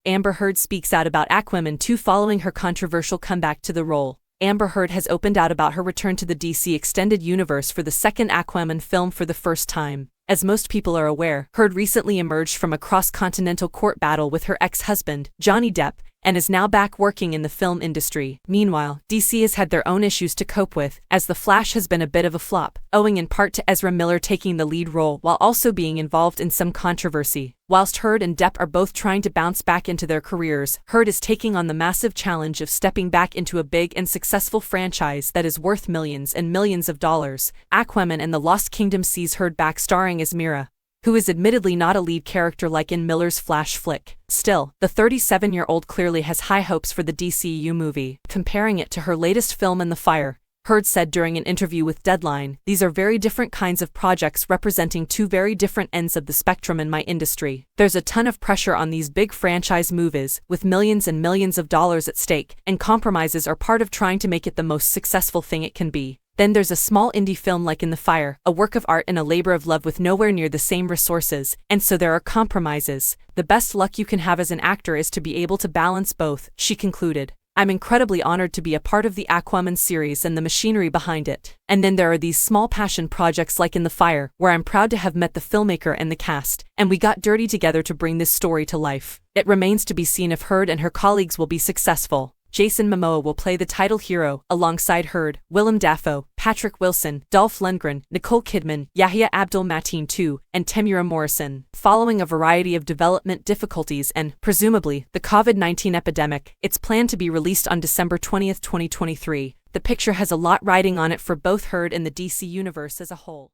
Amber Heard speaks out about Aquaman 2 following her controversial comeback to the role. Amber Heard has opened out about her return to the DC Extended Universe for the second Aquaman film for the first time. As most people are aware, Heard recently emerged from a cross-continental court battle with her ex-husband, Johnny Depp, and is now back working in the film industry. Meanwhile, DC has had their own issues to cope with, as The Flash has been a bit of a flop, owing in part to Ezra Miller taking the lead role while also being involved in some controversy. Whilst Heard and Depp are both trying to bounce back into their careers, Heard is taking on the massive challenge of stepping back into a big and successful franchise that is worth millions and millions of dollars. Aquaman and the Lost Kingdom sees Heard back starring as Mera, who is admittedly not a lead character like in Miller's Flash flick. Still, the 37-year-old clearly has high hopes for the DCU movie. Comparing it to her latest film In the Fire, Heard said during an interview with Deadline, "These are very different kinds of projects representing two very different ends of the spectrum in my industry. There's a ton of pressure on these big franchise movies, with millions and millions of dollars at stake, and compromises are part of trying to make it the most successful thing it can be. Then there's a small indie film like In the Fire, a work of art and a labor of love with nowhere near the same resources, and so there are compromises. The best luck you can have as an actor is to be able to balance both," she concluded. "I'm incredibly honored to be a part of the Aquaman series and the machinery behind it. And then there are these small passion projects like In the Fire, where I'm proud to have met the filmmaker and the cast, and we got dirty together to bring this story to life." It remains to be seen if Heard and her colleagues will be successful. Jason Momoa will play the title hero, alongside Heard, Willem Dafoe, Patrick Wilson, Dolph Lundgren, Nicole Kidman, Yahya Abdul-Mateen II, and Temuera Morrison. Following a variety of development difficulties and, presumably, the COVID-19 epidemic, it's planned to be released on December 20, 2023. The picture has a lot riding on it for both Heard and the DC universe as a whole.